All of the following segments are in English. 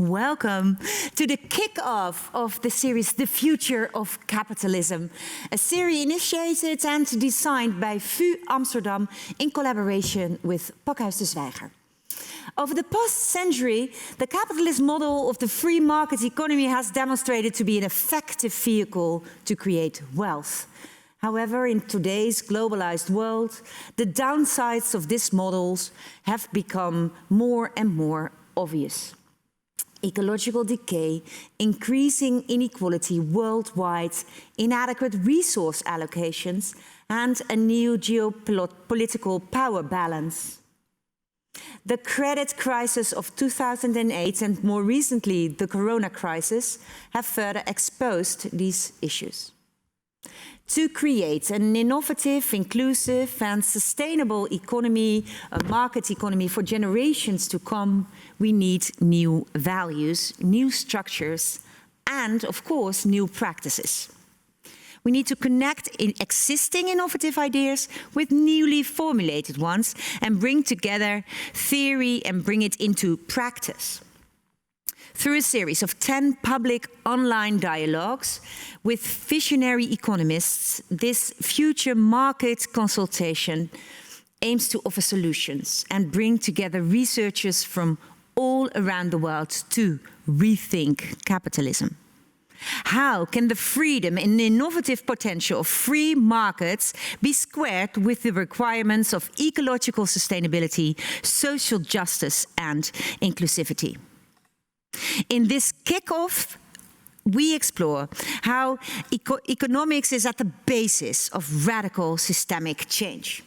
Welcome to the kick-off of the series The Future of Capitalism, a series initiated and designed by VU Amsterdam in collaboration with Pakhuis de Zwijger. Over the past century, the capitalist model of the free market economy has demonstrated to be an effective vehicle to create wealth. However, in today's globalized world, the downsides of these models have become more and more obvious. Ecological decay, increasing inequality worldwide, inadequate resource allocations, and a new geopolitical power balance. The credit crisis of 2008 and more recently the corona crisis have further exposed these issues. To create an innovative, inclusive and sustainable economy, a market economy for generations to come, we need new values, new structures and, of course, new practices. We need to connect existing innovative ideas with newly formulated ones and bring together theory and bring it into practice. Through a series of 10 public online dialogues with visionary economists, this future market consultation aims to offer solutions and bring together researchers from all around the world to rethink capitalism. How can the freedom and innovative potential of free markets be squared with the requirements of ecological sustainability, social justice and inclusivity? In this kick-off, we explore how economics is at the basis of radical systemic change.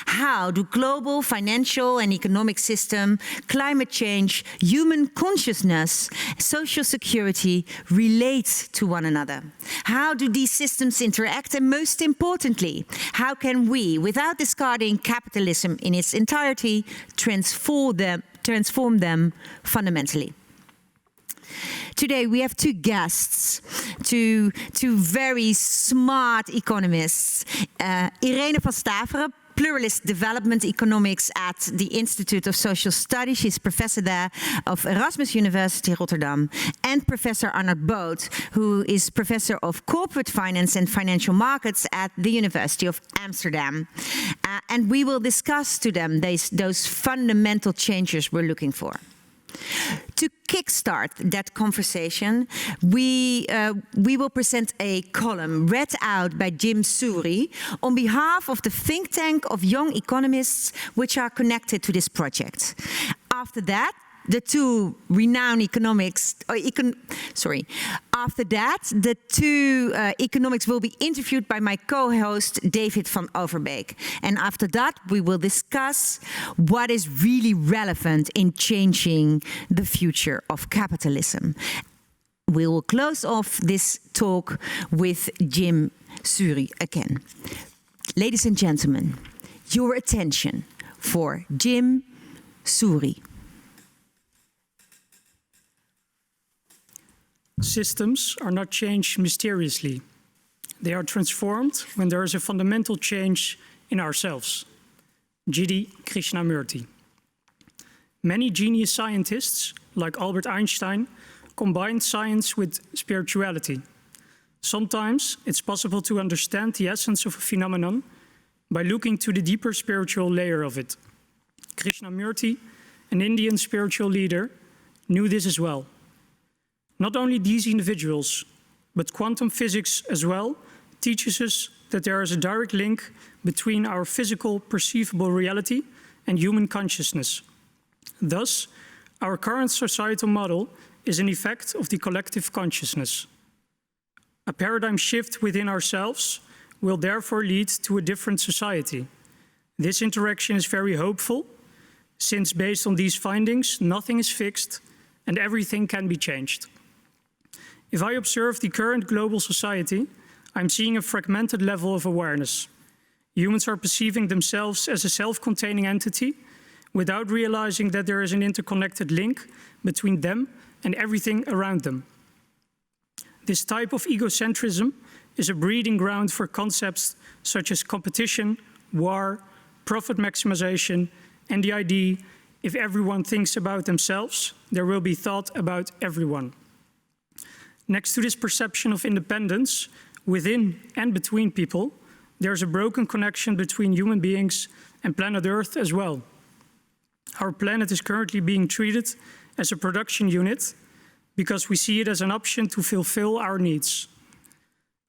How do global financial and economic system, climate change, human consciousness, social security relate to one another? How do these systems interact? And most importantly, how can we, without discarding capitalism in its entirety, transform them fundamentally? Today we have two guests, two very smart economists. Irene van Staveren, Pluralist Development Economics at the Institute of Social Studies. She's professor there of Erasmus University Rotterdam. And Professor Arnout Boot, who is professor of corporate finance and financial markets at the University of Amsterdam. And we will discuss to them those fundamental changes we're looking for. To kickstart that conversation, we will present a column read out by Surie on behalf of the think tank of young economists which are connected to this project. After that, the two renowned economics, after that, the two economics will be interviewed by my co-host, David van Overbeek. And after that, we will discuss what is really relevant in changing the future of capitalism. We will close off this talk with Surie again. Ladies and gentlemen, your attention for Surie. Systems are not changed mysteriously. They are transformed when there is a fundamental change in ourselves. G.D. Krishnamurti. Many genius scientists, like Albert Einstein, combined science with spirituality. Sometimes it's possible to understand the essence of a phenomenon by looking to the deeper spiritual layer of it. Krishnamurti, an Indian spiritual leader, knew this as well. Not only these individuals, but quantum physics as well, teaches us that there is a direct link between our physical perceivable reality and human consciousness. Thus, our current societal model is an effect of the collective consciousness. A paradigm shift within ourselves will therefore lead to a different society. This interaction is very hopeful, since based on these findings, nothing is fixed and everything can be changed. If I observe the current global society, I'm seeing a fragmented level of awareness. Humans are perceiving themselves as a self-containing entity without realizing that there is an interconnected link between them and everything around them. This type of egocentrism is a breeding ground for concepts such as competition, war, profit maximization, and the idea if everyone thinks about themselves, there will be thought about everyone. Next to this perception of independence within and between people, there's a broken connection between human beings and planet Earth as well. Our planet is currently being treated as a production unit because we see it as an option to fulfill our needs.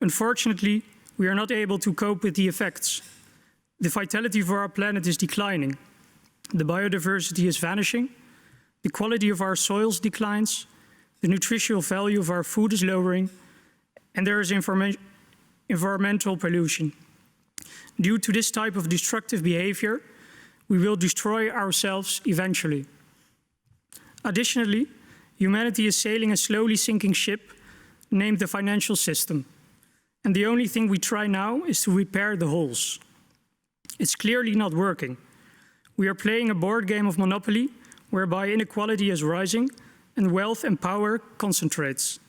Unfortunately, we are not able to cope with the effects. The vitality of our planet is declining. The biodiversity is vanishing. The quality of our soils declines. The nutritional value of our food is lowering. And there is environmental pollution. Due to this type of destructive behavior, we will destroy ourselves eventually. Additionally, humanity is sailing a slowly sinking ship named the financial system. And the only thing we try now is to repair the holes. It's clearly not working. We are playing a board game of Monopoly, whereby inequality is rising and wealth and power concentrates.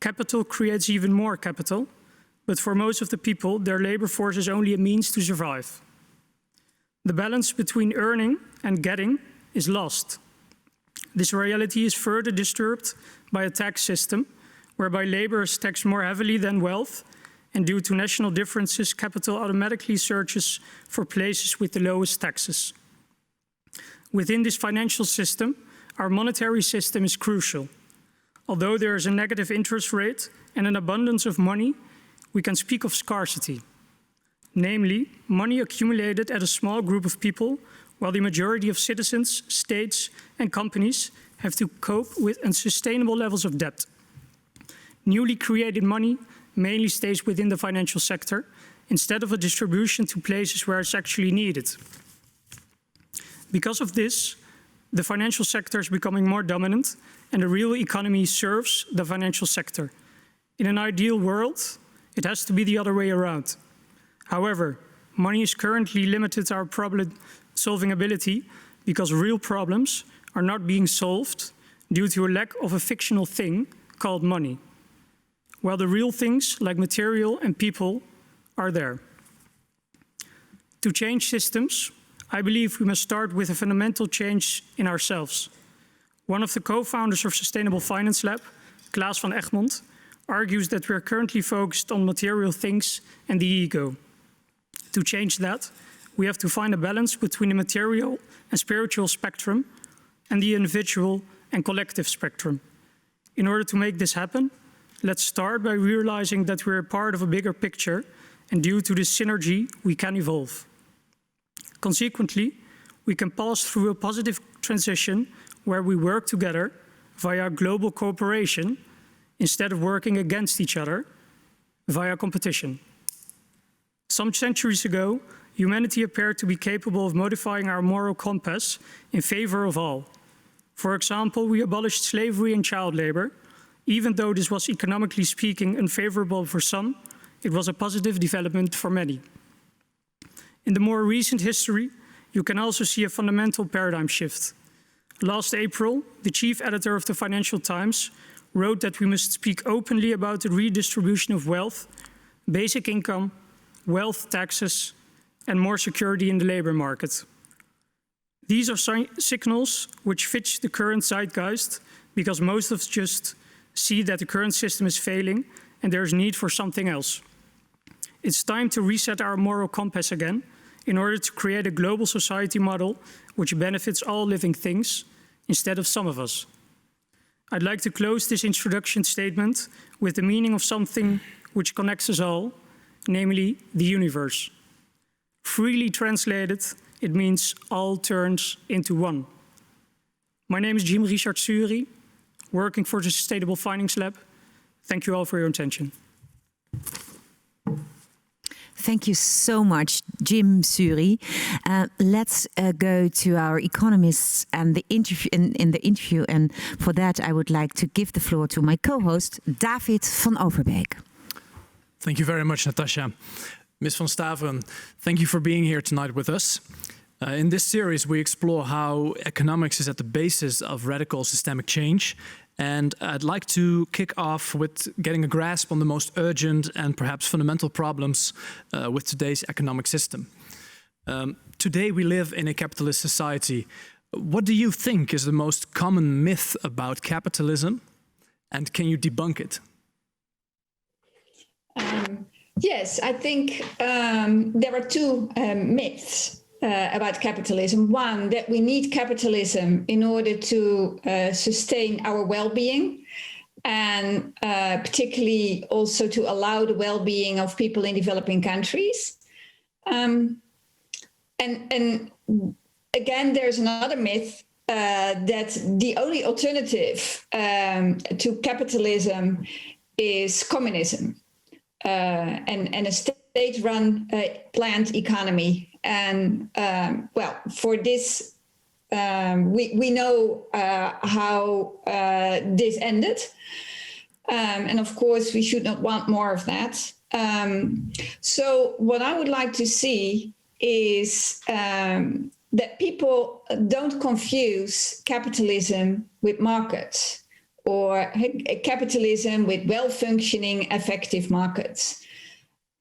Capital creates even more capital, but for most of the people, their labor force is only a means to survive. The balance between earning and getting is lost. This reality is further disturbed by a tax system, whereby labor is taxed more heavily than wealth, and due to national differences, capital automatically searches for places with the lowest taxes. Within this financial system, our monetary system is crucial. Although there is a negative interest rate and an abundance of money, we can speak of scarcity. Namely, money accumulated at a small group of people, while the majority of citizens, states, and companies have to cope with unsustainable levels of debt. Newly created money mainly stays within the financial sector, instead of a distribution to places where it's actually needed. Because of this, the financial sector is becoming more dominant, and the real economy serves the financial sector. In an ideal world, it has to be the other way around. However, money is currently limited our problem-solving ability because real problems are not being solved due to a lack of a fictional thing called money, while the real things like material and people are there. To change systems, I believe we must start with a fundamental change in ourselves. One of the co-founders of Sustainable Finance Lab, Klaas van Egmond, argues that we are currently focused on material things and the ego. To change that, we have to find a balance between the material and spiritual spectrum and the individual and collective spectrum. In order to make this happen, let's start by realizing that we're a part of a bigger picture, and due to this synergy, we can evolve. Consequently, we can pass through a positive transition where we work together via global cooperation instead of working against each other via competition. Some centuries ago, humanity appeared to be capable of modifying our moral compass in favor of all. For example, we abolished slavery and child labor. Even though this was economically speaking unfavorable for some, it was a positive development for many. In the more recent history, you can also see a fundamental paradigm shift. Last April, the chief editor of the Financial Times wrote that we must speak openly about the redistribution of wealth, basic income, wealth taxes, and more security in the labor market. These are signals which fit the current zeitgeist, because most of us just see that the current system is failing and there is need for something else. It's time to reset our moral compass again in order to create a global society model which benefits all living things instead of some of us. I'd like to close this introduction statement with the meaning of something which connects us all, namely the universe. Freely translated, it means all turns into one. My name is Jim Richard Surie, working for the Sustainable Finance Lab. Thank you all for your attention. Thank you so much, Jim Surie. Let's go to our economists and the interview. In the interview, and for that, I would like to give the floor to my co-host, David van Overbeek. Thank you very much, Natasha. Ms. van Staveren, thank you for being here tonight with us. In this series, we explore how economics is at the basis of radical systemic change. And I'd like to kick off with getting a grasp on the most urgent and perhaps fundamental problems with today's economic system. Today, we live in a capitalist society What do you think is the most common myth about capitalism, and can you debunk it? Yes, I think there are two myths about capitalism. One, that we need capitalism in order to sustain our well-being, and particularly also to allow the well-being of people in developing countries. And again, there's another myth that the only alternative to capitalism is communism. And a state-run planned economy. And well, for this, we know how this ended. And of course, we should not want more of that. So what I would like to see is that people don't confuse capitalism with markets, or capitalism with well-functioning, effective markets.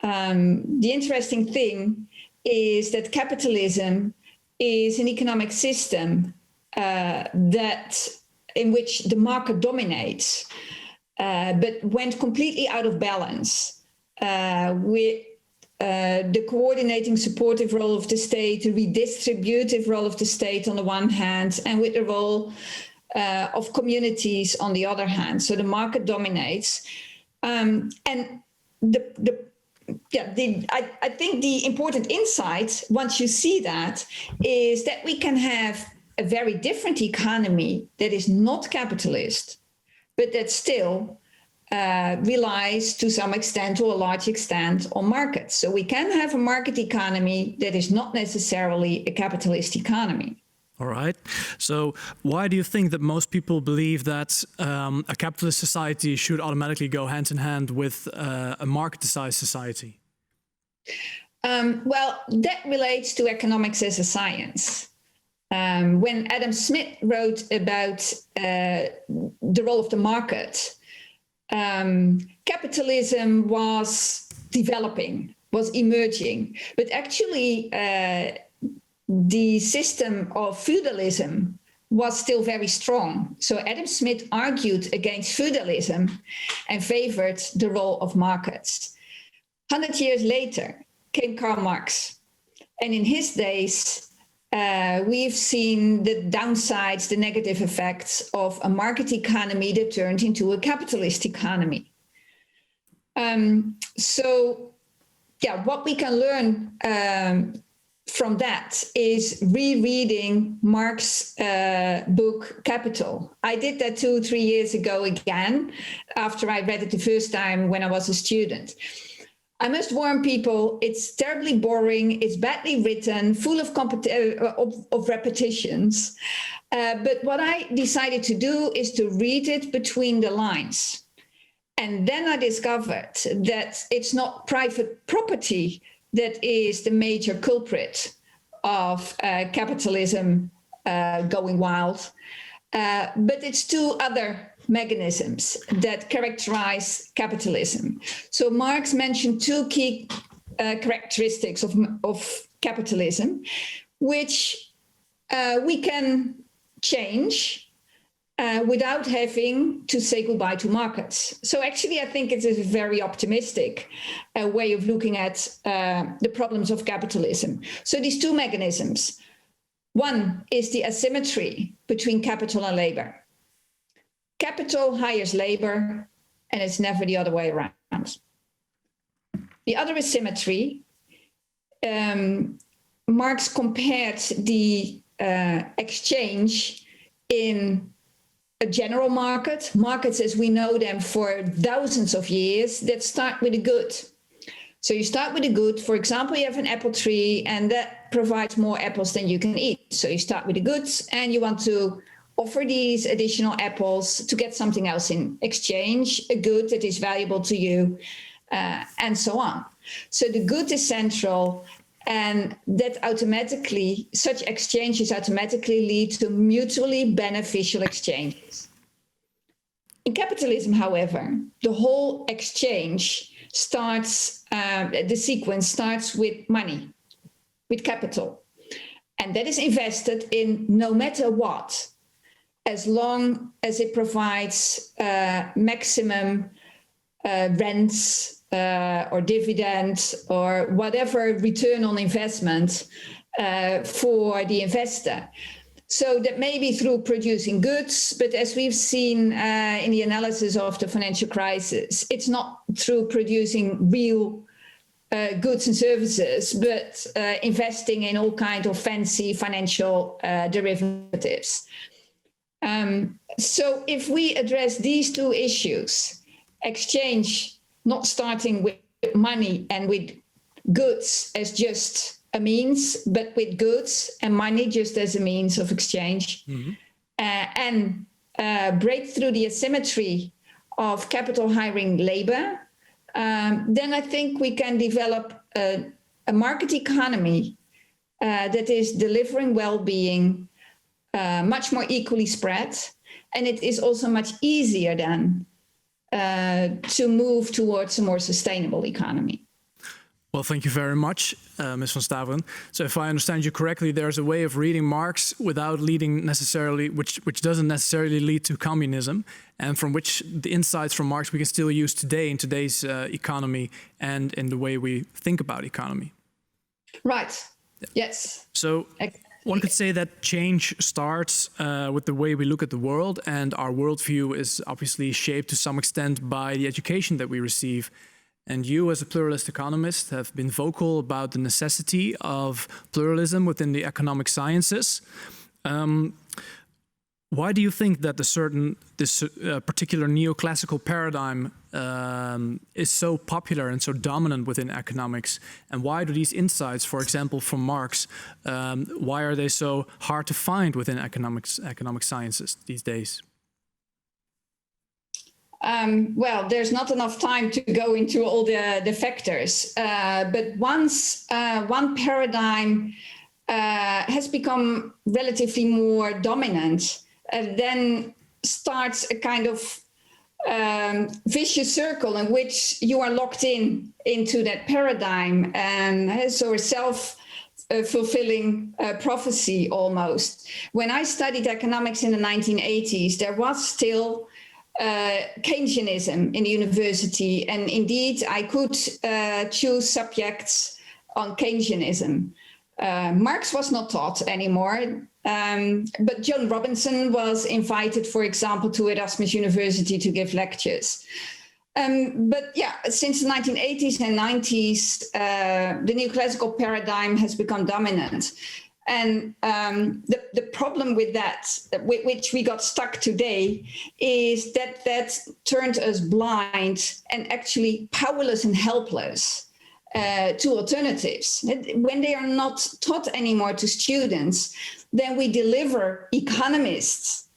The interesting thing is that capitalism is an economic system in which the market dominates, but went completely out of balance with the coordinating supportive role of the state, the redistributive role of the state on the one hand, and with the role of communities on the other hand. So the market dominates. And I think the important insight, once you see that, is that we can have a very different economy that is not capitalist, but that still relies to some extent, to a large extent, on markets. So we can have a market economy that is not necessarily a capitalist economy. All right. So why do you think that most people believe that a capitalist society should automatically go hand in hand with a market-sized society? Well, that relates to economics as a science. When Adam Smith wrote about the role of the market, capitalism was developing, was emerging, but actually the system of feudalism was still very strong. So Adam Smith argued against feudalism and favored the role of markets. 100 years later came Karl Marx. And in his days, we've seen the downsides, the negative effects of a market economy that turned into a capitalist economy. So, yeah, what we can learn from that is rereading Marx's book Capital. I did that 2-3 years ago again, after I read it the first time when I was a student. I must warn people, it's terribly boring, it's badly written, full of repetitions. But what I decided to do is to read it between the lines. And then I discovered that it's not private property that is the major culprit of capitalism going wild, but it's two other mechanisms that characterize capitalism. So Marx mentioned two key characteristics of capitalism, which we can change without having to say goodbye to markets. So actually, I think it's a very optimistic way of looking at the problems of capitalism. So these two mechanisms. One is the asymmetry between capital and labor. Capital hires labor, and it's never the other way around. The other asymmetry, Marx compared the exchange in a general market, markets as we know them for thousands of years, that start with a good. So you start with a good. For example, you have an apple tree and that provides more apples than you can eat. So you start with the goods and you want to offer these additional apples to get something else in exchange, a good that is valuable to you, and so on. So the good is central, and that automatically, such exchanges automatically lead to mutually beneficial exchanges. In capitalism, however, the whole exchange starts, the sequence starts with money, with capital. And that is invested in no matter what, as long as it provides maximum rents or dividends or whatever return on investment for the investor. So that may be through producing goods, but as we've seen in the analysis of the financial crisis, it's not through producing real goods and services, but investing in all kinds of fancy financial derivatives. So if we address these two issues, exchange not starting with money and with goods as just a means, but with goods and money just as a means of exchange, and break through the asymmetry of capital hiring labor, then I think we can develop a market economy that is delivering well-being, much more equally spread, and it is also much easier then to move towards a more sustainable economy. Well, thank you very much, Ms. van Staveren. So if I understand you correctly, there's a way of reading Marx without leading necessarily, which doesn't necessarily lead to communism, and from which the insights from Marx we can still use today in today's economy and in the way we think about economy. Right, yes. So one could say that change starts with the way we look at the world, and our worldview is obviously shaped to some extent by the education that we receive. And you, as a pluralist economist, have been vocal about the necessity of pluralism within the economic sciences. Why do you think that this particular neoclassical paradigm is so popular and so dominant within economics? And why do these insights, for example, from Marx, why are they so hard to find within economic sciences these days? Well, there's not enough time to go into all the factors. But once one paradigm has become relatively more dominant, then starts a kind of vicious circle in which you are locked into that paradigm, and so a self-fulfilling prophecy almost. When I studied economics in the 1980s, there was still Keynesianism in the university, and indeed I could choose subjects on Keynesianism. Marx was not taught anymore, but John Robinson was invited, for example, to Erasmus University to give lectures. But yeah, since the 1980s and 90s, the neoclassical paradigm has become dominant. And the problem with that, with which we got stuck today, is that turned us blind and actually powerless and helpless to alternatives. When they are not taught anymore to students, then we deliver economists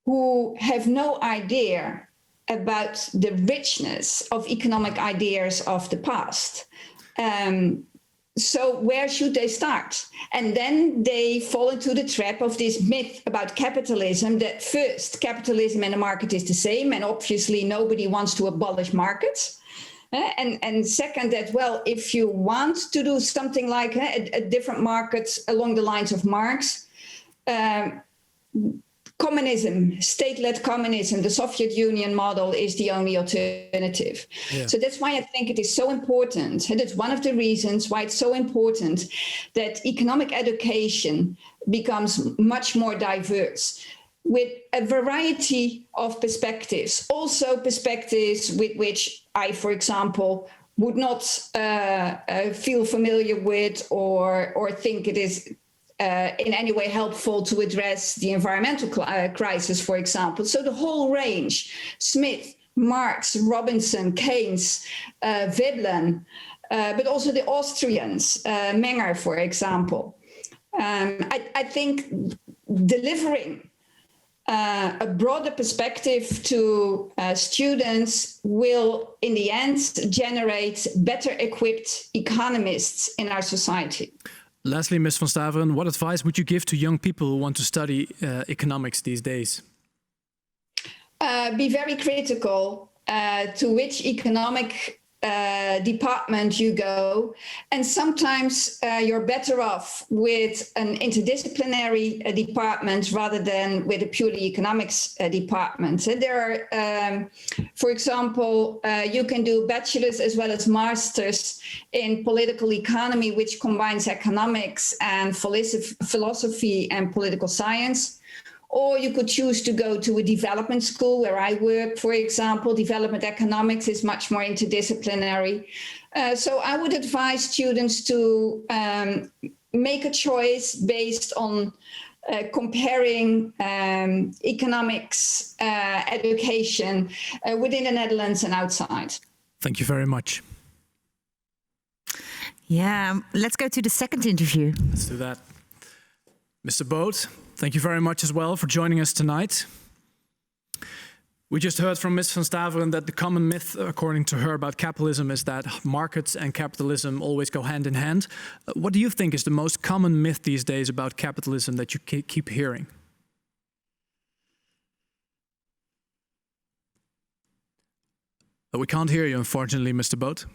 who have no idea about the richness of economic ideas of the past. So where should they start? And then they fall into the trap of this myth about capitalism, that first, capitalism and the market is the same, and obviously nobody wants to abolish markets. And second, that, well, if you want to do something like a different market along the lines of Marx, communism, state-led communism, the Soviet Union model is the only alternative. Yeah. So that's why I think it is so important, and it's one of the reasons why it's so important that economic education becomes much more diverse, with a variety of perspectives, also perspectives with which I, for example, would not feel familiar with or think it is in any way helpful to address the environmental crisis, for example. So the whole range, Smith, Marx, Robinson, Keynes, Veblen, but also the Austrians, Menger, for example. I think delivering a broader perspective to students will, in the end, generate better equipped economists in our society. Lastly, Ms. van Staveren, what advice would you give to young people who want to study economics these days? Be very critical to which economic department you go. And sometimes you're better off with an interdisciplinary department rather than with a purely economics department. And there are, for example, you can do bachelor's as well as master's in political economy, which combines economics and philosophy and political science. Or you could choose to go to a development school where I work, for example. Development economics is much more interdisciplinary. So I would advise students to make a choice based on comparing economics education within the Netherlands and outside. Thank you very much. Yeah, let's go to the second interview. Let's do that. Mr. Boot, thank you very much as well for joining us tonight. We just heard from Ms. van Staveren that the common myth, according to her, about capitalism is that markets and capitalism always go hand in hand. What do you think is the most common myth these days about capitalism that you keep hearing? We can't hear you, unfortunately, Mr. Boot.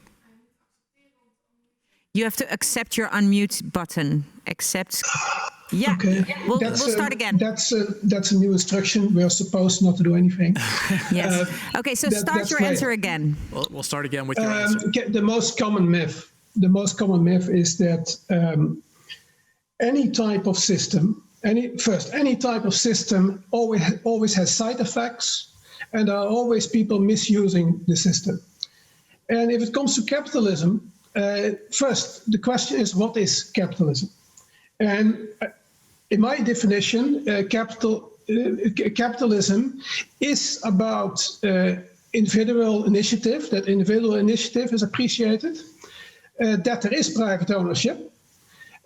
You have to accept your unmute button. Accept. Yeah, okay. We'll start again. That's a new instruction. We are supposed not to do anything. Yes. Okay, so start your answer again. We'll start again with your answer. The most common myth is that any type of system, any type of system always has side effects, and there are always people misusing the system. And if it comes to capitalism, first the question is, what is capitalism? And in my definition, capitalism is about individual initiative, that individual initiative is appreciated, that there is private ownership,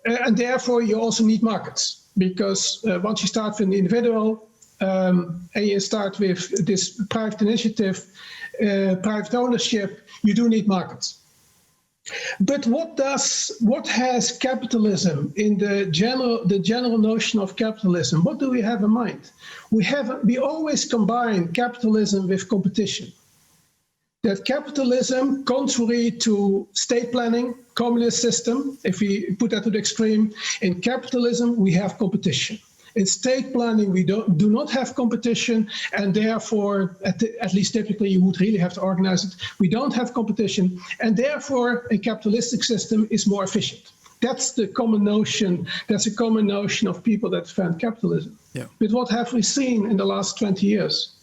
and therefore you also need markets, because once you start with an individual and you start with this private initiative, private ownership, you do need markets. But what has capitalism in the general notion of capitalism? What do we have in mind? We always combine capitalism with competition. That capitalism, contrary to state planning, communist system, if we put that to the extreme, in capitalism we have competition. In state planning, we do not have competition, and therefore, at least typically, you would really have to organize it. We don't have competition, and therefore, a capitalistic system is more efficient. That's the common notion. That's a common notion of people that defend capitalism. Yeah. But what have we seen in the last 20 years?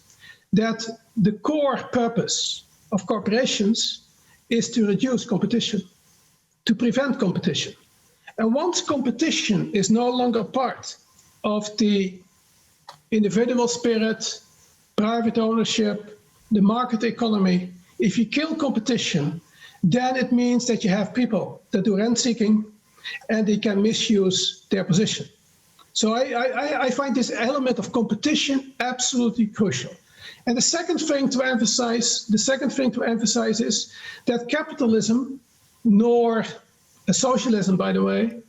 That the core purpose of corporations is to reduce competition, to prevent competition. And once competition is no longer part of the individual spirit, private ownership, the market economy, if you kill competition, then it means that you have people that do rent-seeking and they can misuse their position. So I find this element of competition absolutely crucial. And the second thing to emphasize is that capitalism, nor socialism, by the way,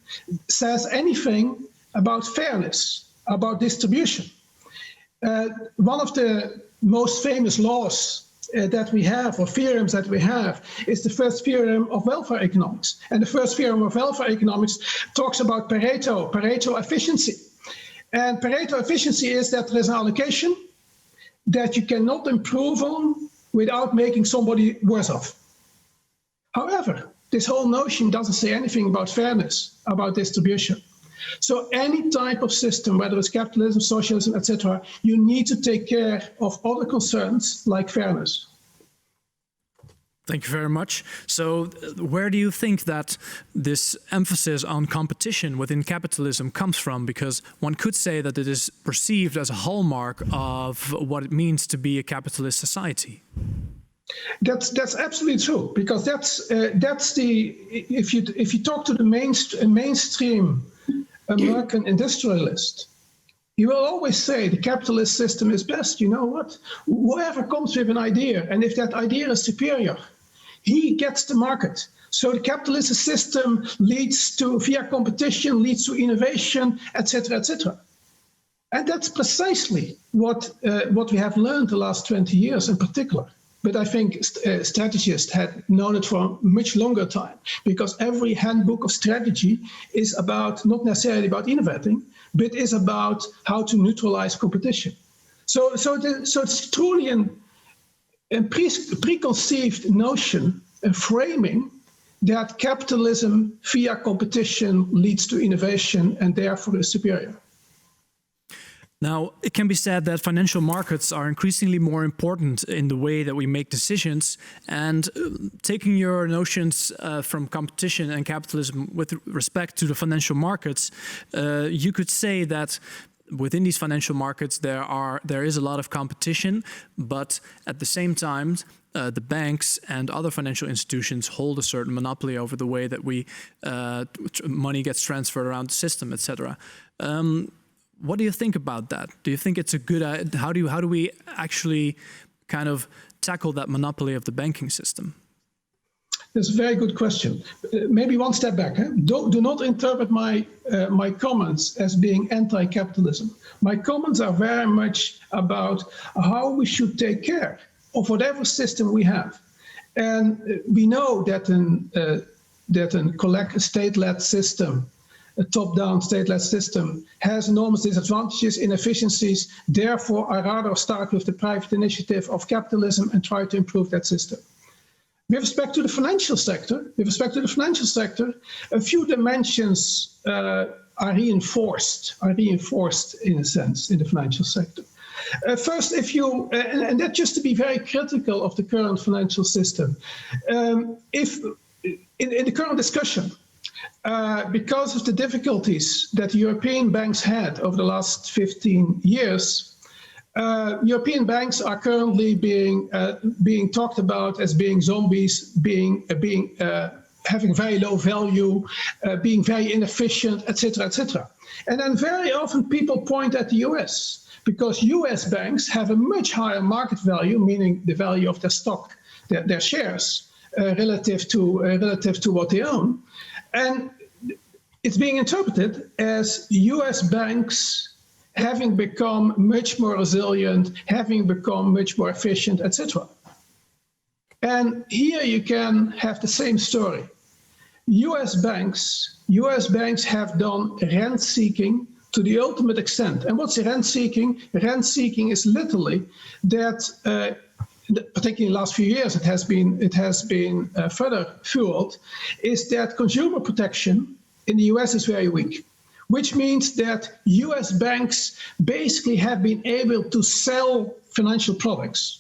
says anything about fairness, about distribution. One of the most famous laws that we have, or theorems that we have, is the first theorem of welfare economics. And the first theorem of welfare economics talks about Pareto efficiency. And Pareto efficiency is that there is an allocation that you cannot improve on without making somebody worse off. However, this whole notion doesn't say anything about fairness, about distribution. So any type of system, whether it's capitalism, socialism, etc., you need to take care of other concerns like fairness. Thank you very much. So where do you think that this emphasis on competition within capitalism comes from? Because one could say that it is perceived as a hallmark of what it means to be a capitalist society. That's absolutely true, because that's the if you talk to the mainstream American industrialist, he will always say the capitalist system is best. You know what? Whoever comes with an idea, and if that idea is superior, he gets the market. So the capitalist system leads to, via competition, leads to innovation, etc., etc. And that's precisely what we have learned the last 20 years in particular. but I think strategists had known it for a much longer time, because every handbook of strategy is about, not necessarily about innovating, but is about how to neutralize competition. So it's truly a preconceived notion, a framing, that capitalism via competition leads to innovation and therefore is superior. Now, it can be said that financial markets are increasingly more important in the way that we make decisions. And taking your notions from competition and capitalism with respect to the financial markets, you could say that within these financial markets there is a lot of competition, but at the same time, the banks and other financial institutions hold a certain monopoly over the way that money gets transferred around the system, etc. What do you think about that? Do you think it's a good idea? How do we actually kind of tackle that monopoly of the banking system? That's a very good question. Maybe one step back. Do not interpret my comments as being anti-capitalism. My comments are very much about how we should take care of whatever system we have. And we know that a state-led system, a top-down state-led system, has enormous disadvantages, inefficiencies. Therefore, I rather start with the private initiative of capitalism and try to improve that system. With respect to the financial sector, a few dimensions are reinforced in a sense in the financial sector. First, and that just to be very critical of the current financial system, if in the current discussion, because of the difficulties that European banks had over the last 15 years, European banks are currently being talked about as being zombies, having very low value, being very inefficient, etc., etc. And then very often people point at the US, because US banks have a much higher market value, meaning the value of their stock, their shares, relative to what they own. And it's being interpreted as US banks having become much more resilient, having become much more efficient, etc. And here you can have the same story. US banks have done rent-seeking to the ultimate extent. And what's rent-seeking? Rent-seeking is literally that, particularly in the last few years, it has been further fueled, is that consumer protection in the US is very weak, which means that US banks basically have been able to sell financial products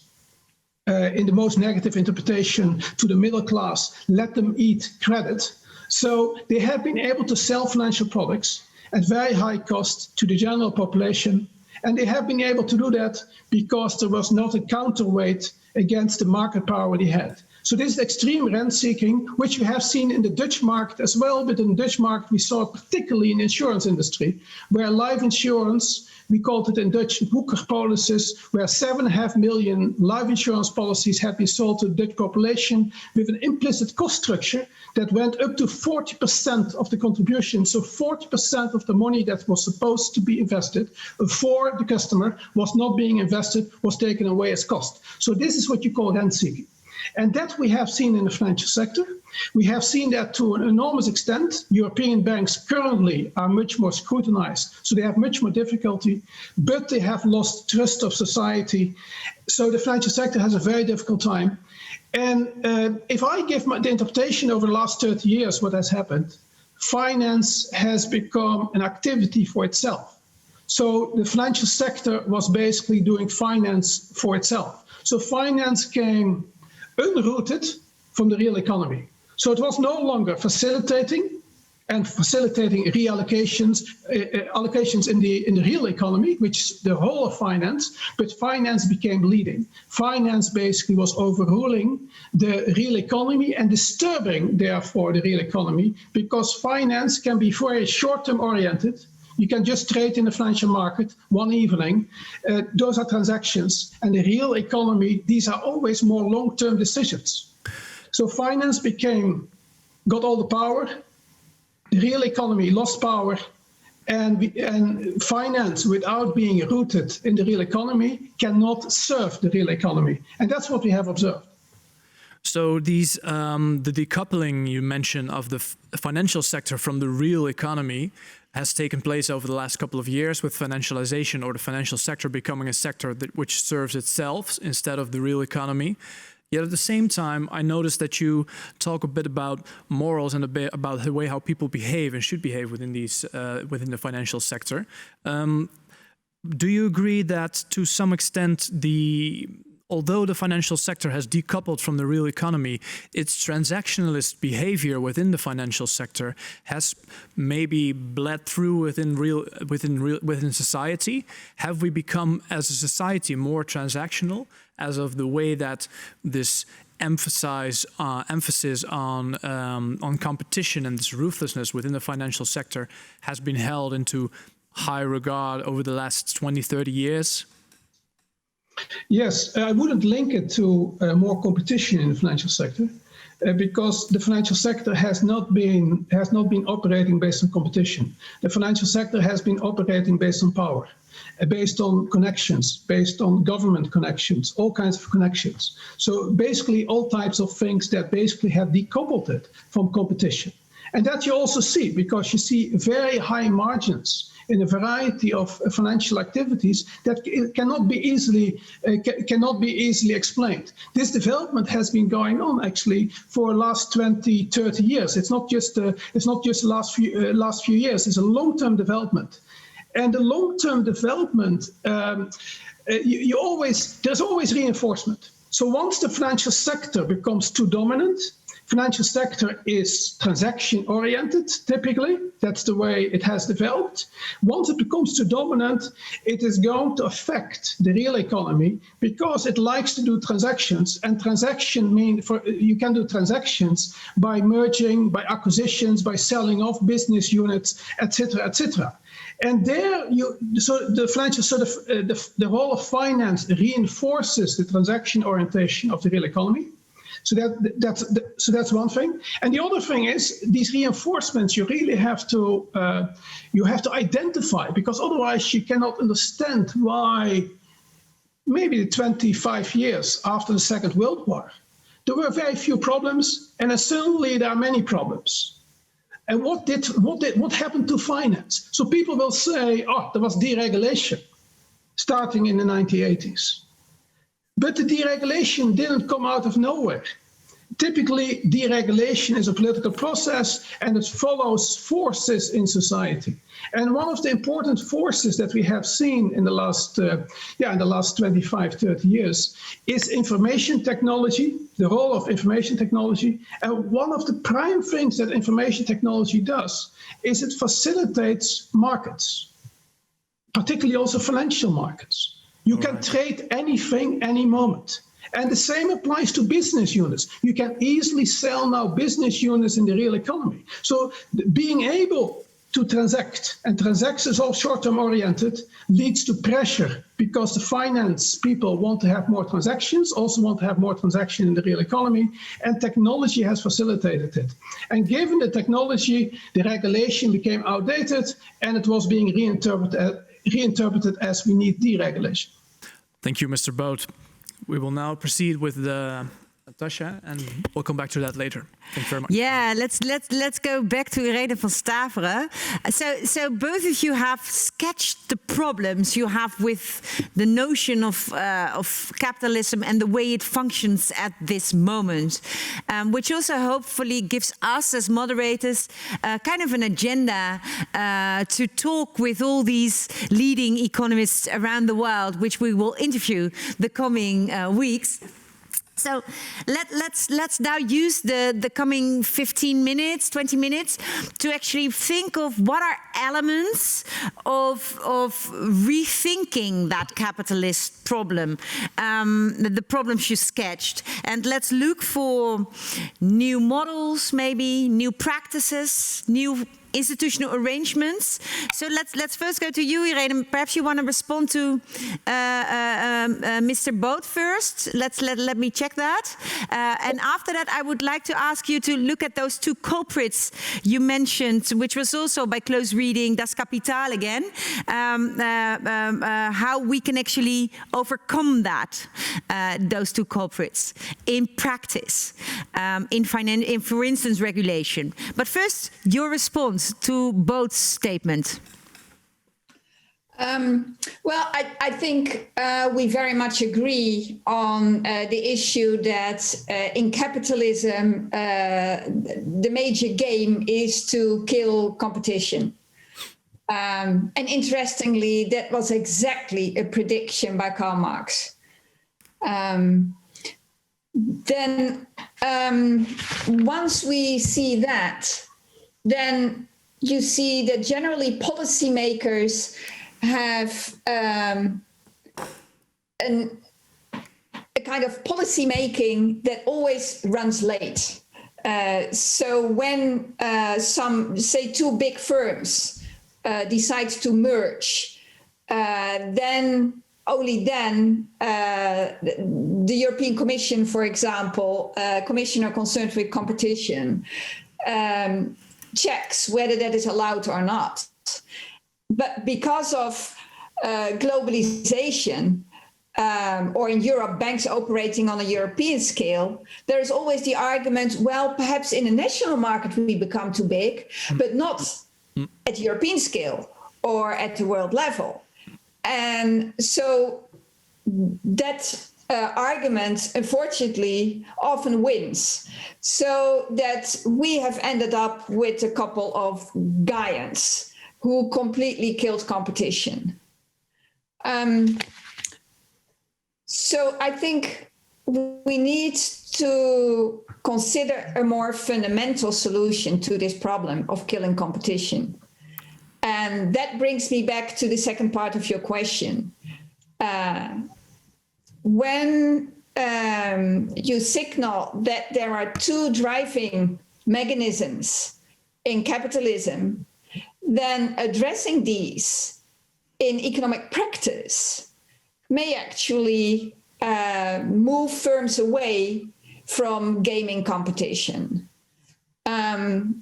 in the most negative interpretation to the middle class, let them eat credit. So they have been able to sell financial products at very high cost to the general population. And they have been able to do that because there was not a counterweight against the market power they had. So this is extreme rent-seeking, which we have seen in the Dutch market as well. But in the Dutch market, we saw it particularly in the insurance industry, where life insurance, we called it in Dutch woekerpolicies, where 7.5 million life insurance policies have been sold to the Dutch population with an implicit cost structure that went up to 40% of the contribution. So 40% of the money that was supposed to be invested for the customer was not being invested, was taken away as cost. So this is what you call rent-seeking. And that we have seen in the financial sector. We have seen that to an enormous extent. European banks currently are much more scrutinized, so they have much more difficulty, but they have lost trust of society. So the financial sector has a very difficult time. And if I give the interpretation over the last 30 years, what has happened, finance has become an activity for itself. So the financial sector was basically doing finance for itself. So finance came unrooted from the real economy. So it was no longer facilitating reallocations, allocations in the real economy, which is the whole of finance, but finance became leading. Finance basically was overruling the real economy and disturbing, therefore, the real economy, because finance can be very short-term oriented. You can just trade in the financial market one evening. Those are transactions. And the real economy, these are always more long-term decisions. So finance got all the power. The real economy lost power. And finance, without being rooted in the real economy, cannot serve the real economy. And that's what we have observed. So these, the decoupling you mentioned of the financial sector from the real economy has taken place over the last couple of years, with financialization, or the financial sector becoming a sector which serves itself instead of the real economy. Yet at the same time, I noticed that you talk a bit about morals and a bit about the way how people behave and should behave within these within the financial sector. Do you agree that to some extent, although the financial sector has decoupled from the real economy, its transactionalist behavior within the financial sector has maybe bled through within society? Have we become, as a society, more transactional as of the way that this emphasis on competition and this ruthlessness within the financial sector has been held into high regard over the last 20, 30 years? Yes, I wouldn't link it to more competition in the financial sector, because the financial sector has not been operating based on competition. The financial sector has been operating based on power, based on connections, based on government connections, all kinds of connections. So basically all types of things that basically have decoupled it from competition. And that you also see, because you see very high margins in a variety of financial activities that cannot be easily explained. This development has been going on actually for the last 20, 30 years. It's not just the last few years. It's a long-term development, and the long-term development there's always reinforcement. So once the financial sector becomes too dominant, financial sector is transaction-oriented, typically. That's the way it has developed. Once it becomes too dominant, it is going to affect the real economy because it likes to do transactions. And transaction you can do transactions by merging, by acquisitions, by selling off business units, etc., etc. And there, the role of finance reinforces the transaction orientation of the real economy. So that's one thing. And the other thing is these reinforcements you really have to identify, because otherwise you cannot understand why maybe 25 years after the Second World War there were very few problems, and then suddenly there are many problems. And what happened to finance? So people will say, oh, there was deregulation starting in the 1980s. But the deregulation didn't come out of nowhere. Typically, deregulation is a political process, and it follows forces in society. And one of the important forces that we have seen in the last 25, 30 years is information technology, the role of information technology. And one of the prime things that information technology does is it facilitates markets, particularly also financial markets. You can trade anything, any moment. And the same applies to business units. You can easily sell now business units in the real economy. So being able to transact, and transact is all short-term oriented, leads to pressure because the finance people want to have more transactions, also want to have more transaction in the real economy, and technology has facilitated it. And given the technology, the regulation became outdated, and it was being reinterpreted as we need deregulation. Thank you, Mr. Boot. We will now proceed with Natasha, and we'll come back to that later. Thank you very much. Yeah, let's go back to Irene van Staveren. So both of you have sketched the problems you have with the notion of capitalism and the way it functions at this moment, which also hopefully gives us as moderators kind of an agenda to talk with all these leading economists around the world, which we will interview the coming weeks. So let's now use the coming 15 minutes, 20 minutes to actually think of what are elements of rethinking that capitalist problem, the problems you sketched. And let's look for new models, maybe new practices, new institutional arrangements. So let's first go to you, Irene. Perhaps you want to respond to Mr. Boot first. Let me check that. And after that, I would like to ask you to look at those two culprits you mentioned, which was also by close reading, Das Kapital again, how we can actually overcome that, those two culprits in practice, in, for instance, regulation. But first, your response to Boot's statement. Well, I think we very much agree on the issue that in capitalism, the major game is to kill competition. And interestingly, that was exactly a prediction by Karl Marx. Then once we see that, then you see that generally policymakers have a kind of policy making that always runs late. So when some, say, two big firms decide to merge, then only then the European Commission, for example, commissioner concerned with competition, checks whether that is allowed or not. But because of globalization, or in Europe, banks operating on a European scale, there is always the argument, well, perhaps in a national market we become too big, but not at European scale or at the world level. And so that argument, unfortunately, often wins. So that we have ended up with a couple of giants who completely killed competition. So I think we need to consider a more fundamental solution to this problem of killing competition. And that brings me back to the second part of your question. When you signal that there are two driving mechanisms in capitalism, then addressing these in economic practice may actually move firms away from gaming competition.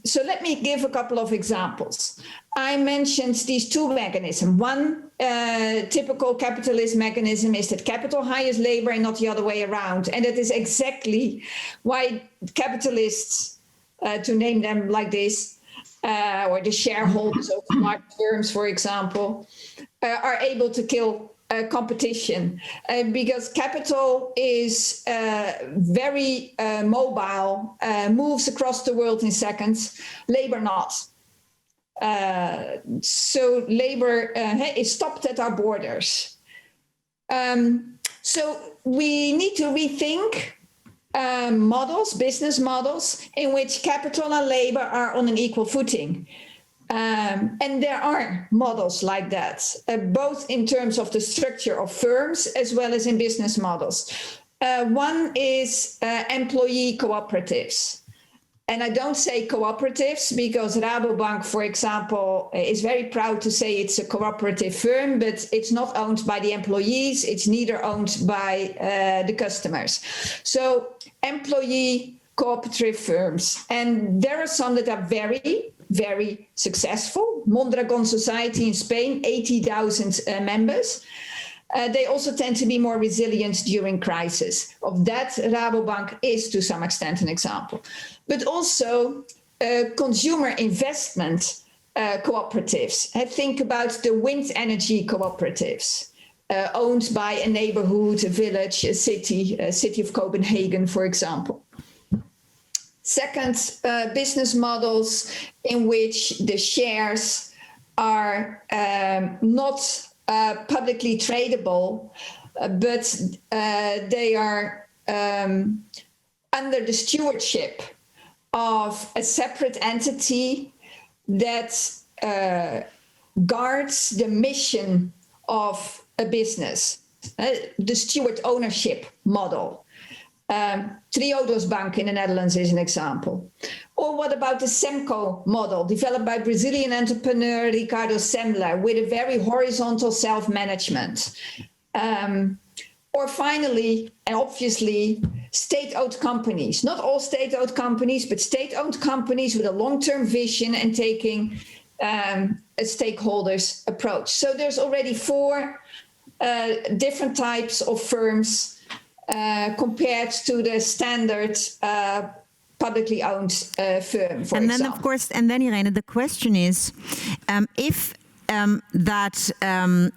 So let me give a couple of examples. I mentioned these two mechanisms. One typical capitalist mechanism is that capital hires labor and not the other way around. And that is exactly why capitalists, to name them like this, or the shareholders of large firms, for example, are able to kill competition because capital is very mobile, moves across the world in seconds, labor not. So labor is stopped at our borders. So we need to rethink models, business models, in which capital and labor are on an equal footing. And there are models like that, both in terms of the structure of firms as well as in business models. One is employee cooperatives. And I don't say cooperatives because Rabobank, for example, is very proud to say it's a cooperative firm, but it's not owned by the employees. It's neither owned by the customers. So employee cooperative firms. And there are some that are very, very successful. Mondragon Society in Spain, 80,000 members. They also tend to be more resilient during crisis. Of that, Rabobank is to some extent an example. But also consumer investment cooperatives. Think about the wind energy cooperatives owned by a neighborhood, a village, a city of Copenhagen, for example. Second, business models in which the shares are not publicly tradable, but they are under the stewardship of a separate entity that guards the mission of a business, the steward ownership model. Triodos Bank in the Netherlands is an example. Or what about the SEMCO model developed by Brazilian entrepreneur Ricardo Semler with a very horizontal self-management? Or finally, and obviously, state-owned companies. Not all state-owned companies, but state-owned companies with a long-term vision and taking a stakeholders approach. So there's already 4 different types of firms compared to the standard publicly owned firm, for example. And then, of course, Irene, the question is, if that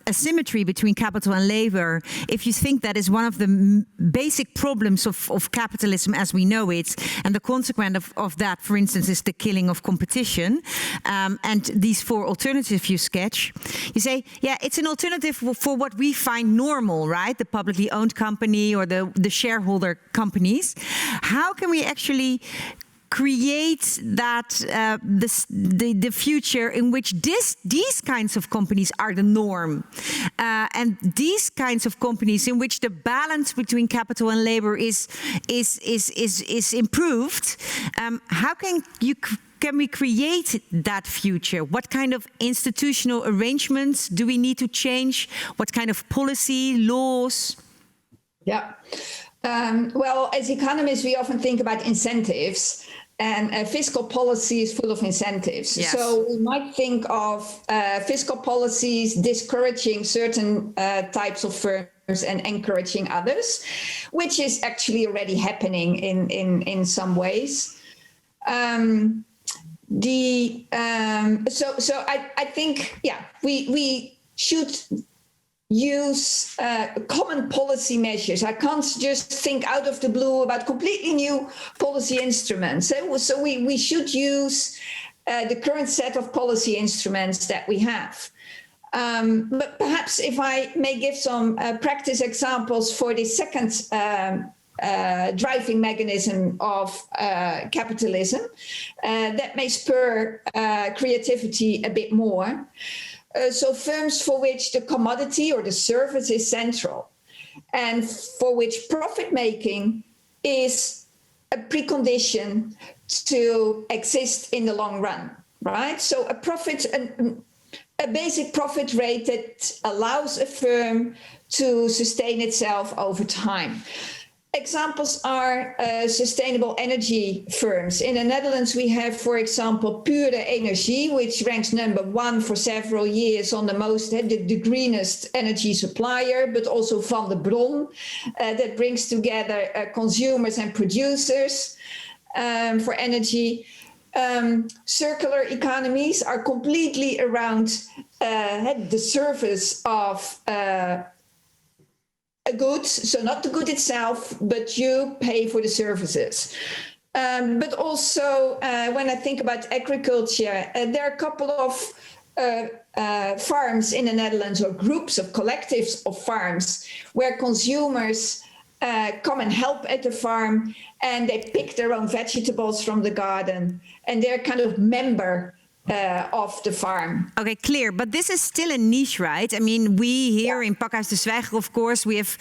asymmetry between capital and labor, if you think that is one of the basic problems of capitalism as we know it, and the consequence of that, for instance, is the killing of competition, and these 4 alternatives you sketch, you say, yeah, it's an alternative for what we find normal, right? The publicly owned company or the shareholder companies. How can we actually create that the future in which these kinds of companies are the norm, and these kinds of companies in which the balance between capital and labor is improved? How can we create that future? What kind of institutional arrangements do we need to change? What kind of policy, laws? Yeah. Well, as economists, we often think about incentives. And fiscal policy is full of incentives. Yes. So we might think of fiscal policies discouraging certain types of firms and encouraging others, which is actually already happening in some ways. So I think, yeah, we should use common policy measures. I can't just think out of the blue about completely new policy instruments. So we should use the current set of policy instruments that we have. But perhaps if I may give some practice examples for the second driving mechanism of capitalism, that may spur creativity a bit more. So firms for which the commodity or the service is central and for which profit making is a precondition to exist in the long run, right? So a basic profit rate that allows a firm to sustain itself over time. Examples are sustainable energy firms. In the Netherlands, we have, for example, Pure Energie, which ranks number 1 for several years on the greenest energy supplier, but also Van de Bron, that brings together consumers and producers for energy. Circular economies are completely around the service of a good, so not the good itself, but you pay for the services. But also, when I think about agriculture, there are a couple of farms in the Netherlands, or groups of collectives of farms, where consumers come and help at the farm, and they pick their own vegetables from the garden, and they're kind of member of the farm. Okay, clear. But this is still a niche, right? I mean, we here in Pakhuis de Zwijger, of course, we have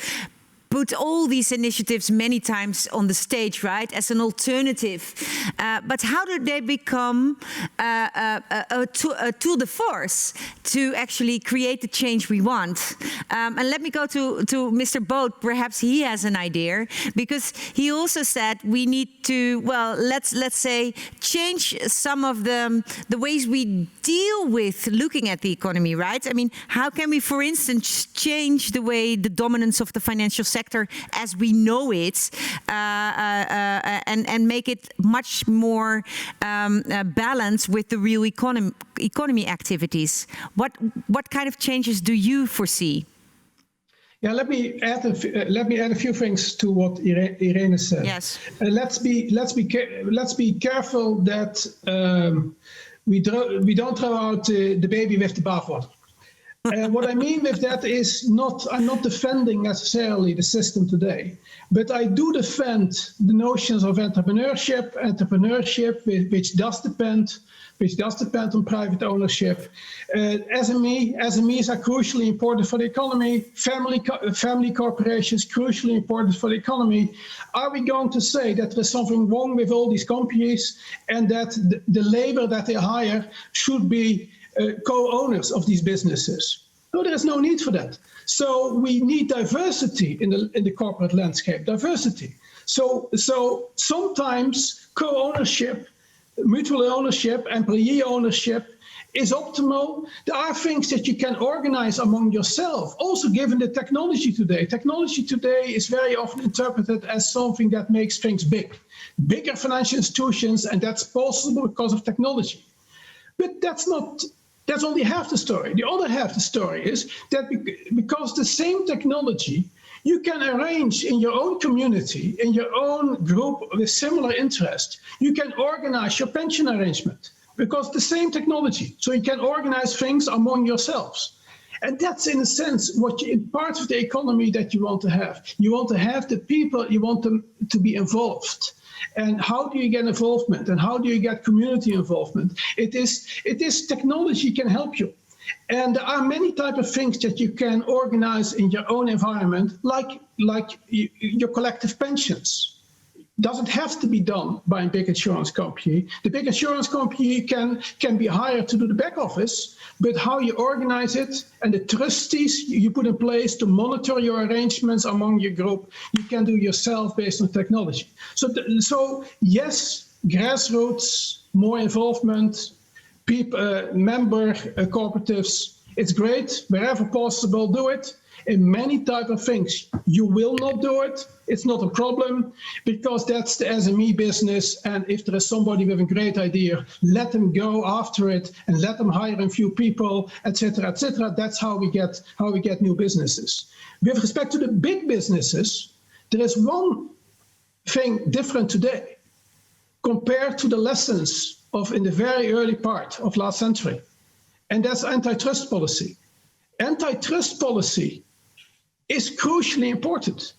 put all these initiatives many times on the stage, right, as an alternative. But how do they become a tool de force to actually create the change we want? And let me go to Mr. Boot. Perhaps he has an idea, because he also said we need to, well, let's say, change some of the ways we deal with looking at the economy, right? I mean, how can we, for instance, change the way the dominance of the financial sector as we know it, and make it much more balanced with the real economy activities? What kind of changes do you foresee? Yeah, let me add a few things to what Irene said. Yes. Let's be careful that we don't throw out the baby with the bathwater. And what I mean with that is I'm not defending necessarily the system today, but I do defend the notions of entrepreneurship, which does depend on private ownership. SMEs are crucially important for the economy. Family corporations crucially important for the economy. Are we going to say that there's something wrong with all these companies and that the labor that they hire should be co-owners of these businesses? No, there is no need for that. So we need diversity in the corporate landscape. Diversity. So sometimes co-ownership, mutual ownership, employee ownership is optimal. There are things that you can organize among yourself. Also, given the technology today. Technology today is very often interpreted as something that makes things bigger financial institutions, and that's possible because of technology. But that's only half the story. The other half of the story is that because the same technology, you can arrange in your own community, in your own group with similar interest, you can organize your pension arrangement because the same technology. So you can organize things among yourselves. And that's in a sense part of the economy that you want to have. You want to have the people, you want them to be involved. And how do you get involvement? And how do you get community involvement? It is technology can help you. And there are many types of things that you can organize in your own environment, like your collective pensions. Doesn't have to be done by a big insurance company. The big insurance company can be hired to do the back office, but how you organize it and the trustees you put in place to monitor your arrangements among your group, you can do yourself based on technology. So yes, grassroots, more involvement, member cooperatives, it's great. Wherever possible, do it. In many types of things, you will not do it. It's not a problem because that's the SME business. And if there is somebody with a great idea, let them go after it and let them hire a few people, etc., etc. That's how we get new businesses. With respect to the big businesses, there is one thing different today compared to the lessons of in the very early part of last century, and that's antitrust policy. Antitrust policy is crucially important.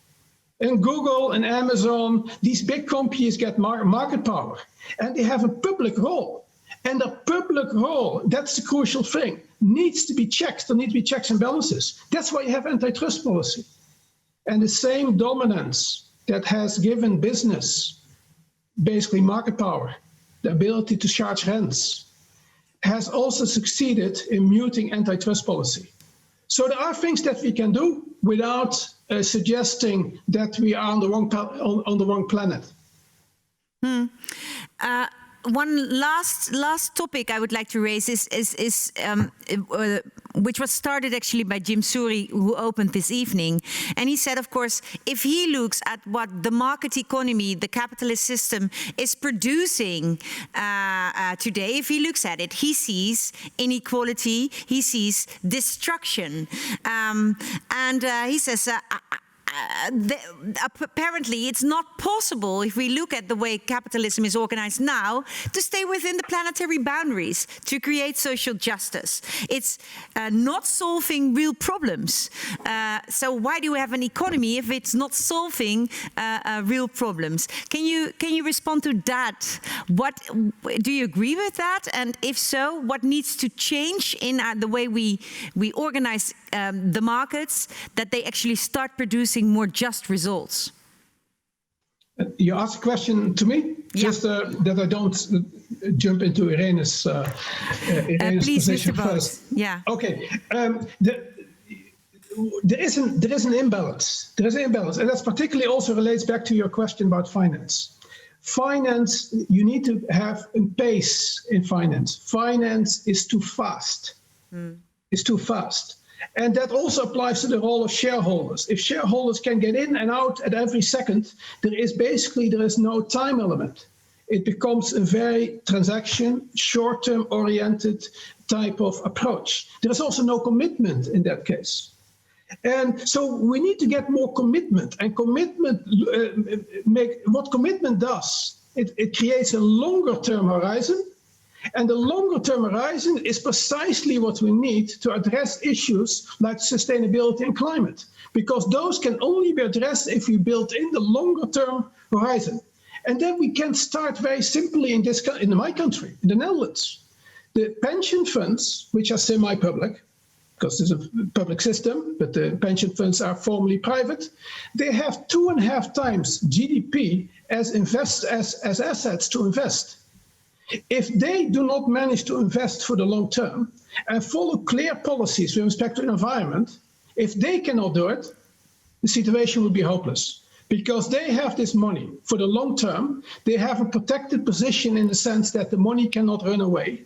And Google and Amazon, these big companies get market power, and they have a public role. And the public role, that's the crucial thing, needs to be checked. There need to be checks and balances. That's why you have antitrust policy. And the same dominance that has given business basically market power, the ability to charge rents, has also succeeded in muting antitrust policy. So there are things that we can do without suggesting that we are on the wrong planet. One last topic I would like to raise is which was started actually by Jim Surie, who opened this evening. And he said, of course, if he looks at what the market economy, the capitalist system is producing today, if he looks at it, he sees inequality, he sees destruction. And he says, apparently it's not possible, if we look at the way capitalism is organized now, to stay within the planetary boundaries to create social justice. It's not solving real problems. So why do we have an economy if it's not solving real problems? Can you respond to that? Do you agree with that? And if so, what needs to change in the way we organize the markets, that they actually start producing more just results? You asked a question to me, yeah. Just that I don't jump into Irene's please, position Mr. first. Yeah. Okay. There is an imbalance. There is an imbalance, and that particularly also relates back to your question about finance. Finance, you need to have a pace in finance. Finance is too fast. It's too fast. And that also applies to the role of shareholders. If shareholders can get in and out at every second, there is no time element. It becomes a very short-term oriented type of approach. There is also no commitment in that case. And so we need to get more commitment. And what commitment does, it creates a longer-term horizon. And the longer-term horizon is precisely what we need to address issues like sustainability and climate, because those can only be addressed if we build in the longer-term horizon. And then we can start very simply in my country, in the Netherlands. The pension funds, which are semi-public, because there's a public system, but the pension funds are formally private, they have 2.5 times GDP as assets to invest. If they do not manage to invest for the long term and follow clear policies with respect to the environment, if they cannot do it, the situation will be hopeless. Because they have this money for the long term, they have a protected position in the sense that the money cannot run away,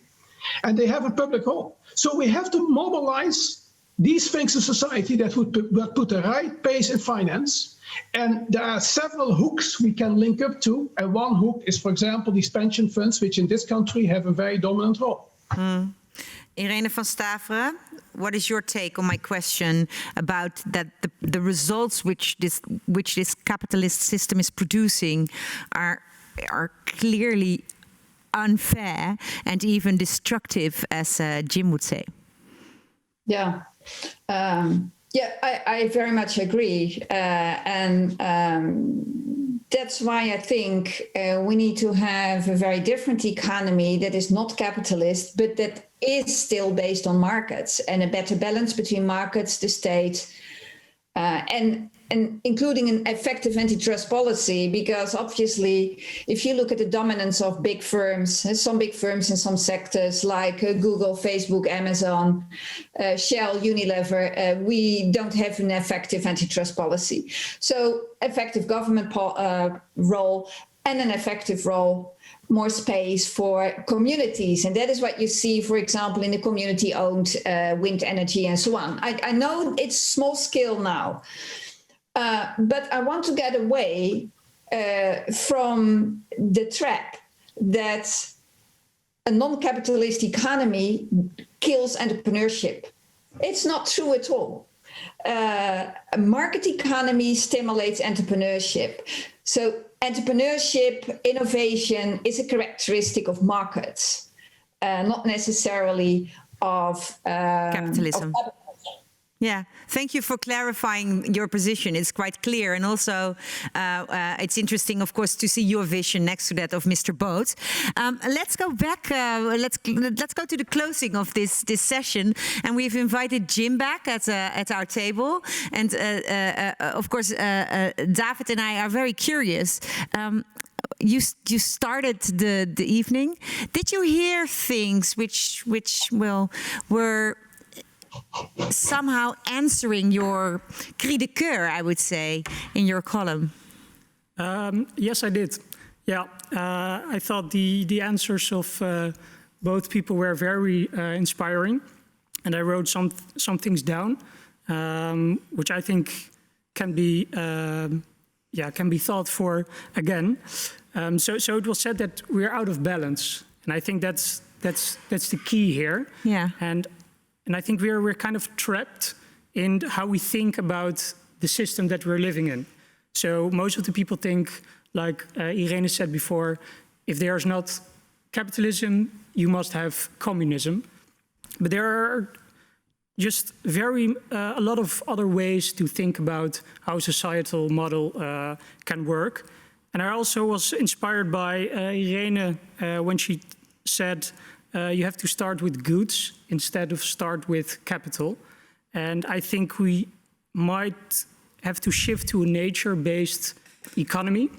and they have a public role. So we have to mobilize these things in society that would put the right pace in finance. And there are several hooks we can link up to. And one hook is, for example, these pension funds, which in this country have a very dominant role. Irene van Staveren, what is your take on my question about that the results which this capitalist system is producing are clearly unfair and even destructive, as Jim would say? Yeah. I very much agree. That's why I think we need to have a very different economy that is not capitalist, but that is still based on markets, and a better balance between markets, the state, and including an effective antitrust policy, because obviously, if you look at the dominance of big firms, some big firms in some sectors like Google, Facebook, Amazon, Shell, Unilever, we don't have an effective antitrust policy. So effective government role and an effective role, more space for communities. And that is what you see, for example, in the community-owned wind energy and so on. I know it's small scale now, but I want to get away from the trap that a non-capitalist economy kills entrepreneurship. It's not true at all. A market economy stimulates entrepreneurship. So entrepreneurship, innovation is a characteristic of markets, not necessarily of capitalism. Yeah, thank you for clarifying your position. It's quite clear, and also it's interesting, of course, to see your vision next to that of Mr. Boot. Let's go back. Let's go to the closing of this session, and we've invited Jim back at our table, and of course, David and I are very curious. You started the evening. Did you hear things which were somehow answering your cri de coeur, I would say, in your column? Yes, I did. Yeah, I thought the answers of both people were very inspiring, and I wrote some things down, which I think can be thought for again. So it was said that we're out of balance, and I think that's the key here. Yeah. And I think we're kind of trapped in how we think about the system that we're living in. So most of the people think, like Irene said before, if there's not capitalism, you must have communism. But there are just a lot of other ways to think about how a societal model can work. And I also was inspired by Irene when she said, you have to start with goods instead of start with capital. And I think we might have to shift to a nature-based economy,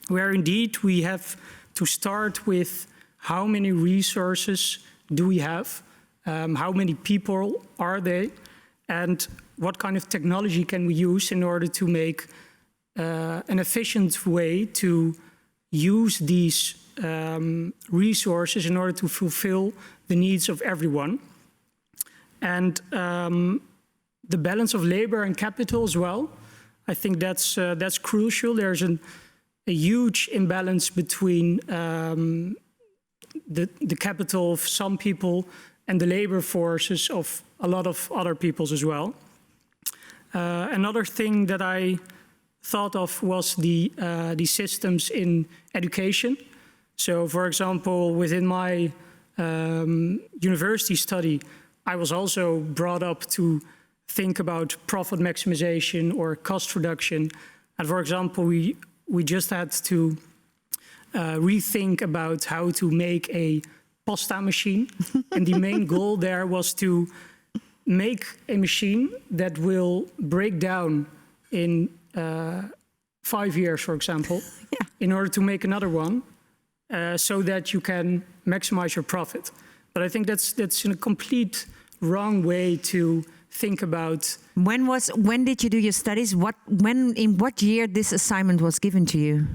where indeed we have to start with how many resources do we have, how many people are they, and what kind of technology can we use in order to make an efficient way to use these resources in order to fulfill the needs of everyone. And the balance of labor and capital as well, I think that's crucial. There's a huge imbalance between the capital of some people and the labor forces of a lot of other peoples as well. Another thing that I thought of was the systems in education. So, for example, within my university study, I was also brought up to think about profit maximization or cost reduction. And for example, we just had to rethink about how to make a pasta machine. And the main goal there was to make a machine that will break down in 5 years, for example, in order to make another one, so that you can maximize your profit. But I think that's in a complete wrong way to think about. When did you do your studies? In what year this assignment was given to you?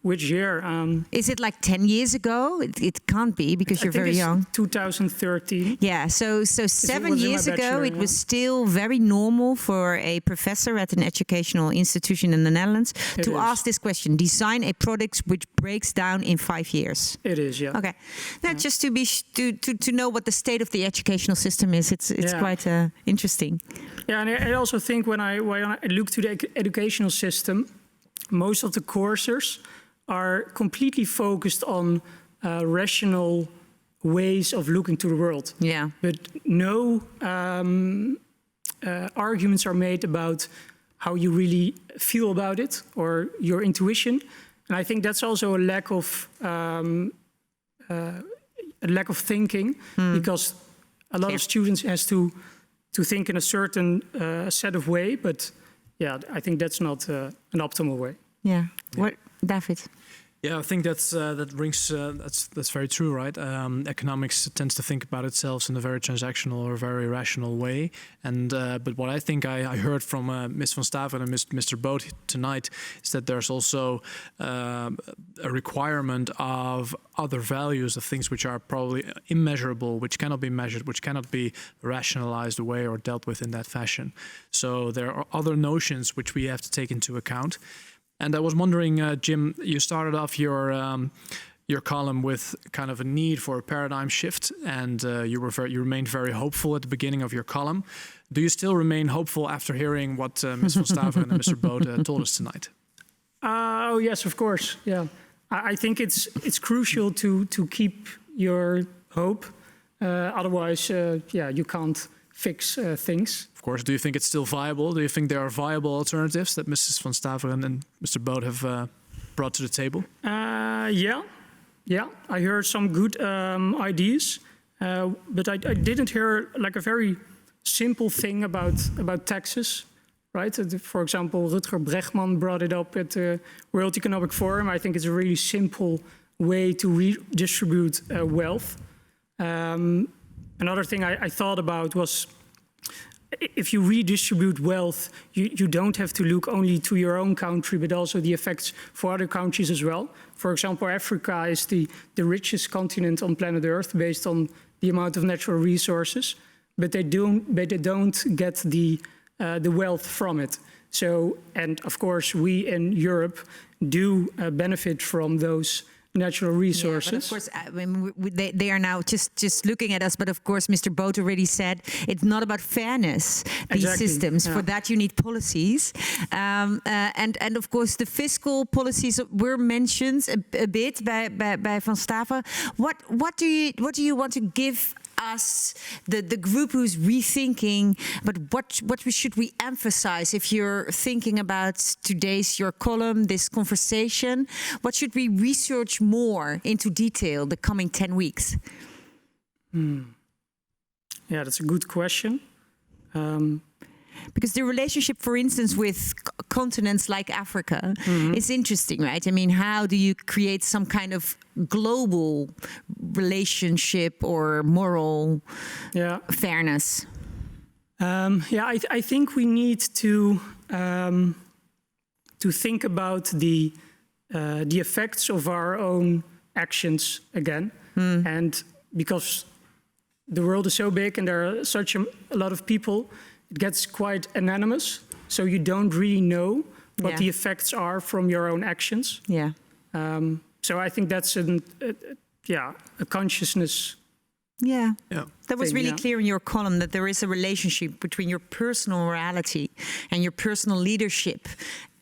Which year? Is it like 10 years ago? It can't be because you're very young. 2013. Yeah, so 7 years ago, it was still very normal for a professor at an educational institution in the Netherlands to ask this question: design a product which breaks down in 5 years. It is, yeah. Okay, now just to know what the state of the educational system is, it's quite interesting. Yeah, and I also think when I look to the educational system, most of the courses are completely focused on rational ways of looking to the world. Yeah. But no arguments are made about how you really feel about it or your intuition. And I think that's also a lack of thinking, because a lot of students has to think in a certain set of way. But yeah, I think that's not an optimal way. Yeah. What, David? Yeah, I think that's very true, right? Economics tends to think about itself in a very transactional or very rational way, and but what I think I heard from Ms. van Staveren and Mr. Boot tonight is that there's also a requirement of other values, of things which are probably immeasurable, which cannot be measured, which cannot be rationalized away or dealt with in that fashion. So there are other notions which we have to take into account. And I was wondering, Jim, you started off your column with kind of a need for a paradigm shift, and you remained very hopeful at the beginning of your column. Do you still remain hopeful after hearing what Ms. van Staveren and Mr. Boot told us tonight? Oh yes, of course. Yeah, I think it's crucial to keep your hope. Otherwise, you can't fix things. Of course. Do you think it's still viable? Do you think there are viable alternatives that Mrs. van Staveren and Mr. Boot have brought to the table? Yeah. I heard some good ideas, but I didn't hear like a very simple thing about taxes, right? For example, Rutger Bregman brought it up at the World Economic Forum. I think it's a really simple way to redistribute wealth. Another thing I thought about was, if you redistribute wealth, you don't have to look only to your own country, but also the effects for other countries as well. For example, Africa is the richest continent on planet Earth based on the amount of natural resources, but they don't get the wealth from it. So, and of course, we in Europe do benefit from those natural resources. Yeah, but of course, I mean, they are now just looking at us. But of course, Mr. Boot already said it's not about fairness. These systems, for that you need policies, and of course the fiscal policies were mentioned a bit by Van Staveren. What do you want to give us, the group who's rethinking, but what should we emphasize if you're thinking about your column, this conversation? What should we research more into detail the coming 10 weeks? Yeah, that's a good question. Because the relationship, for instance, with continents like Africa is interesting, right? I mean, how do you create some kind of global relationship or moral fairness? I think we need to think about the effects of our own actions again, and because the world is so big and there are such a lot of people, it gets quite anonymous, so you don't really know what the effects are from your own actions. Yeah. So I think that's a consciousness. Yeah. That was really clear in your column, that there is a relationship between your personal morality and your personal leadership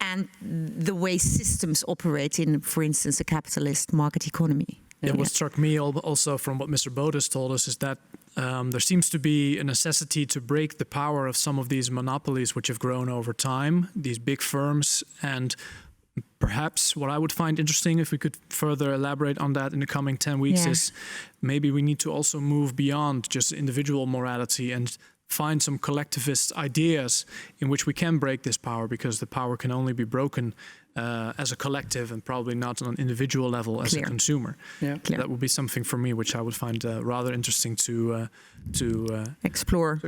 and the way systems operate in, for instance, a capitalist market economy. Yeah, what struck me also from what Mr. Boot has told us is that there seems to be a necessity to break the power of some of these monopolies which have grown over time, these big firms. And perhaps what I would find interesting, if we could further elaborate on that in the coming 10 weeks, is maybe we need to also move beyond just individual morality and find some collectivist ideas in which we can break this power, because the power can only be broken as a collective and probably not on an individual level as a consumer. That would be something for me which I would find rather interesting to explore.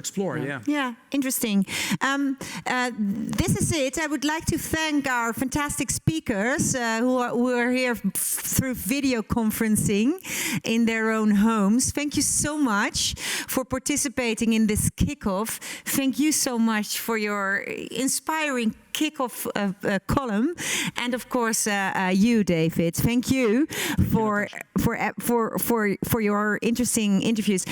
Yeah, interesting. This is it. I would like to thank our fantastic speakers who are here through video conferencing in their own homes. Thank you so much for participating in this kickoff. Thank you so much for your inspiring kickoff column, and of course you, David. Thank you for your interesting interviews.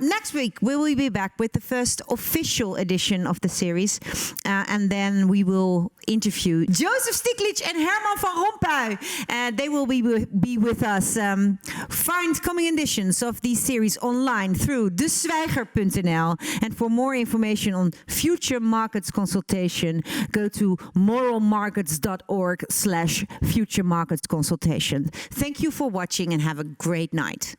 Next week we will be back with the first official edition of the series, and then we will interview Joseph Stiglitz and Herman van Rompuy. They will be with us. Find coming editions of these series online through deswijger.nl, and for more information on Future Markets Consultation, go to moralmarkets.org/Future Markets Consultation. Thank you for watching and have a great night.